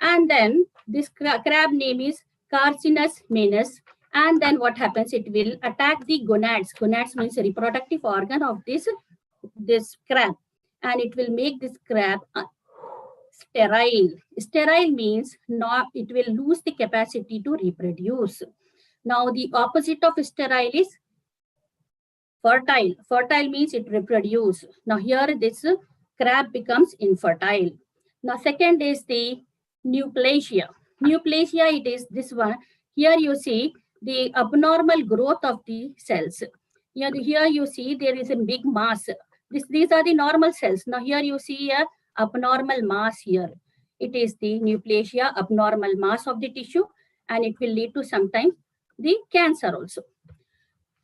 and then this crab name is Carcinus manus. And then what happens? It will attack the gonads. Gonads means a reproductive organ of this crab, and it will make this crab sterile. Sterile means it will lose the capacity to reproduce. Now the opposite of sterile is fertile. Fertile means it reproduces. Now here this crab becomes infertile. Now second is the neoplasia. Neoplasia, it is this one. Here you see the abnormal growth of the cells. Here you see there is a big mass. These are the normal cells. Now here you see a abnormal mass here. It is the neoplasia, abnormal mass of the tissue, and it will lead to sometimes the cancer also.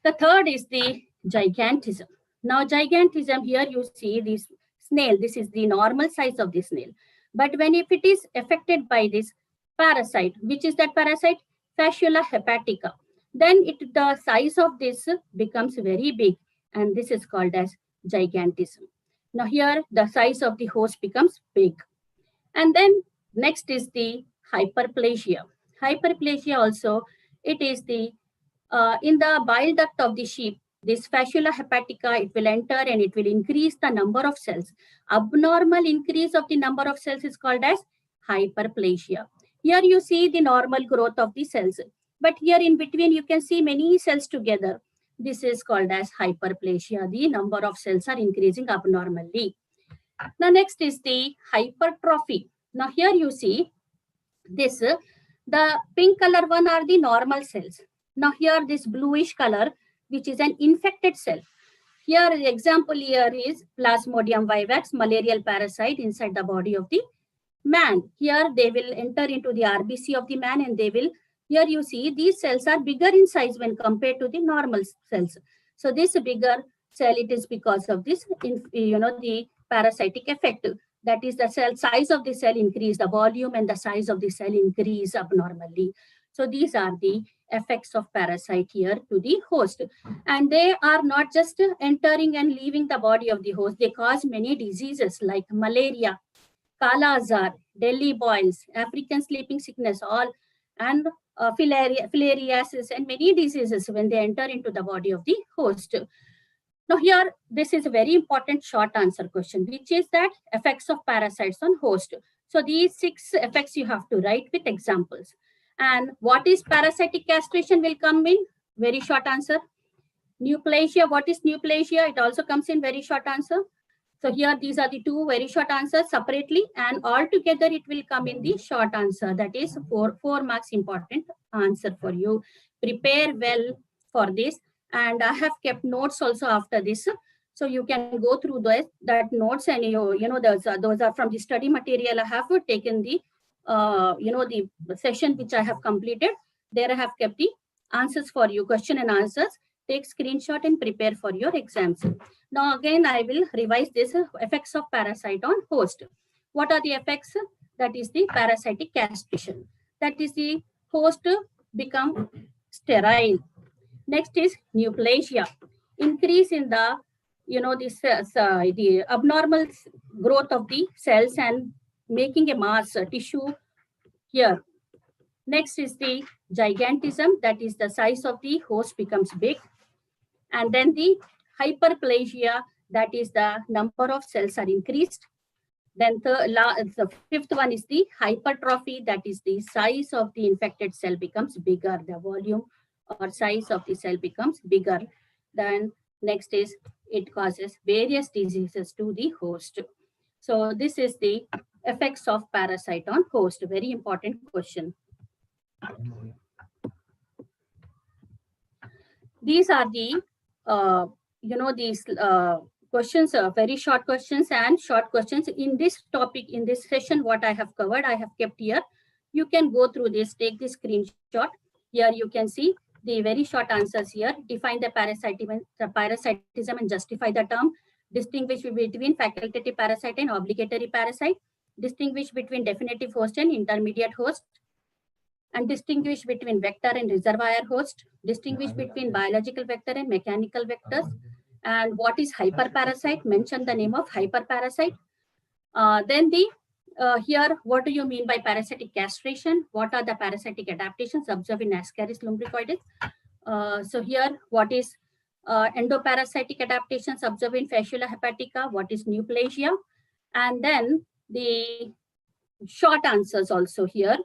The third is the gigantism. Now gigantism, here you see this snail. This is the normal size of the snail. But if it is affected by this parasite, which is that parasite? Fasciola hepatica. Then the size of this becomes very big, and this is called as gigantism. Now here the size of the host becomes big. And then next is the hyperplasia. Hyperplasia also, it is the in the bile duct of the sheep, this fasciola hepatica, it will enter and it will increase the number of cells. Abnormal increase of the number of cells is called as hyperplasia. Here you see the normal growth of the cells, but here in between you can see many cells together. This is called as hyperplasia. The number of cells are increasing abnormally. Now next is the hypertrophy. Now here you see this, the pink color one are the normal cells. Now here this bluish color, which is an infected cell. Here the example here is Plasmodium vivax, malarial parasite inside the body of the man. Here they will enter into the RBC of the man and they will, here you see these cells are bigger in size when compared to the normal cells. So this bigger cell, it is because of this, the parasitic effect. That is, the cell size of the cell increase, the volume and the size of the cell increase abnormally. So these are the effects of parasite here to the host. And they are not just entering and leaving the body of the host. They cause many diseases like malaria, Kala Azar, Delhi boils, African sleeping sickness, all, and filariasis and many diseases when they enter into the body of the host. Now here, this is a very important short answer question, which is that effects of parasites on host. So these 6 effects you have to write with examples. And what is parasitic castration will come in very short answer. Neoplasia, what is neoplasia? It also comes in very short answer. So here these are the 2 very short answers separately, and all together it will come in the short answer. That is 4 marks important answer for you. Prepare well for this. And I have kept notes also after this. So you can go through that notes, and those are from the study material. I have taken the the session which I have completed. There I have kept the answers for you, question and answers. Take screenshot and prepare for your exams. Now again, I will revise this effects of parasite on host. What are the effects? That is the parasitic castration. That is the host become sterile. Next is neoplasia. Increase in the, the abnormal growth of the cells and making a mass tissue here. Next is the gigantism. That is the size of the host becomes big. And then the hyperplasia, that is the number of cells are increased. Then the 5th one is the hypertrophy, that is the size of the infected cell becomes bigger, the volume or size of the cell becomes bigger. Then next is it causes various diseases to the host. So this is the effects of parasite on host, very important question. These are the these questions, very short questions and short questions. In this topic, in this session, what I have covered, I have kept here. You can go through this, take the screenshot. Here you can see the very short answers here. Define the parasitism and justify the term. Distinguish between facultative parasite and obligatory parasite. Distinguish between definitive host and intermediate host. And distinguish between vector and reservoir host, distinguish between biological vector and mechanical vectors, and what is hyperparasite, mention the name of hyperparasite. Then here, what do you mean by parasitic castration? What are the parasitic adaptations observed in Ascaris lumbricoides? So here, what is endoparasitic adaptations observed in fasciola hepatica? What is neoplasia? And then the short answers also here.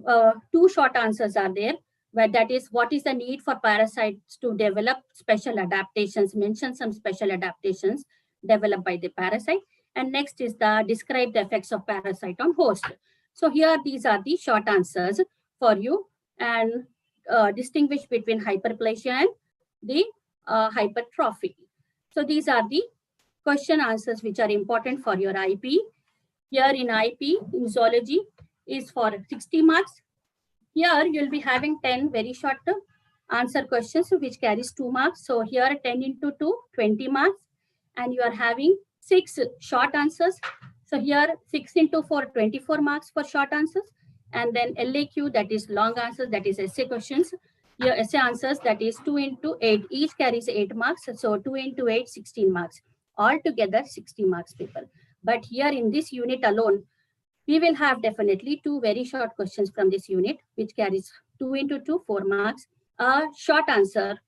2 short answers are there, where that is, what is the need for parasites to develop special adaptations, mention some special adaptations developed by the parasite. And next is the describe the effects of parasite on host. So here these are the short answers for you, and distinguish between hyperplasia and the hypertrophy. So these are the question answers which are important for your IP. Here in IP, in zoology, is for 60 marks. Here you'll be having 10 very short answer questions which carries 2 marks. So here 10 into 2, 20 marks. And you are having 6 short answers. So here 6 into 4, 24 marks for short answers. And then LAQ, that is long answers, that is essay questions. Here essay answers, that is 2 into 8, each carries 8 marks. So 2 into 8, 16 marks. Altogether 60 marks people. But here in this unit alone, we will have definitely 2 very short questions from this unit, which carries 2 into 2, 4 marks. A short answer.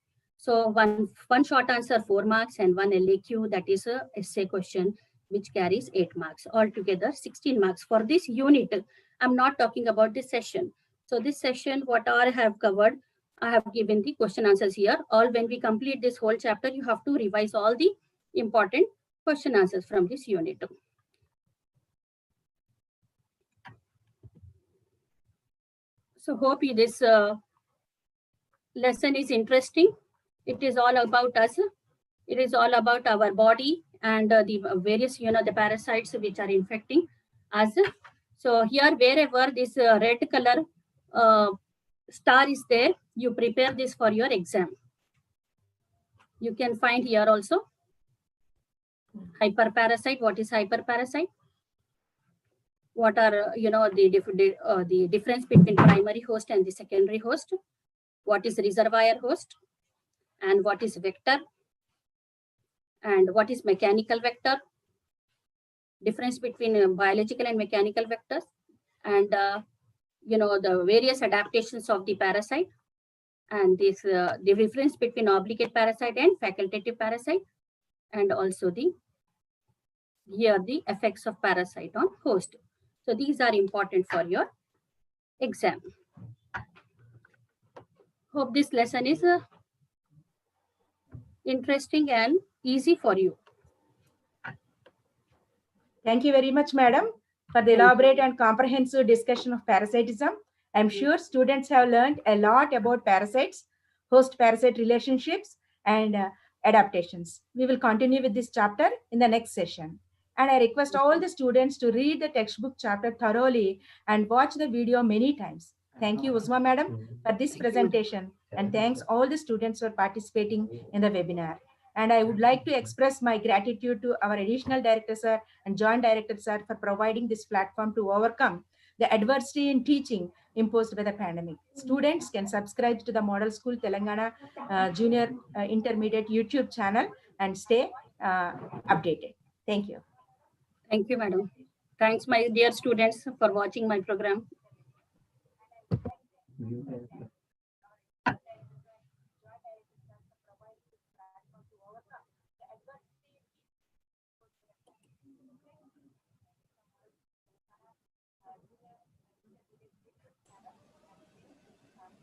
So one short answer 4 marks and one LAQ, that is a essay question which carries 8 marks. Altogether 16 marks for this unit. I'm not talking about this session. So this session, what I have covered, I have given the question answers here. All when we complete this whole chapter, you have to revise all the important question answers from this unit. So hope this lesson is interesting. It is all about us. It is all about our body and the various, the parasites which are infecting us. So here, wherever this red color star is there, you prepare this for your exam. You can find here also hyperparasite. What is hyperparasite? What are the difference between primary host and the secondary host? What is reservoir host? And what is vector? And what is mechanical vector? Difference between biological and mechanical vectors, and the various adaptations of the parasite, and this the difference between obligate parasite and facultative parasite, and also the effects of parasite on host. So these are important for your exam. Hope this lesson is interesting and easy for you. Thank you very much, madam, for the elaborate and comprehensive discussion of parasitism. I'm sure students have learned a lot about parasites, host-parasite relationships, and adaptations. We will continue with this chapter in the next session. And I request all the students to read the textbook chapter thoroughly and watch the video many times. Thank you, UZMA madam, for this presentation. And thanks all the students for participating in the webinar. And I would like to express my gratitude to our additional director, sir, and joint director, sir, for providing this platform to overcome the adversity in teaching imposed by the pandemic. Students can subscribe to the Model School Telangana Junior Intermediate YouTube channel and stay updated. Thank you. Thank you, madam. Thanks, my dear students, for watching my program.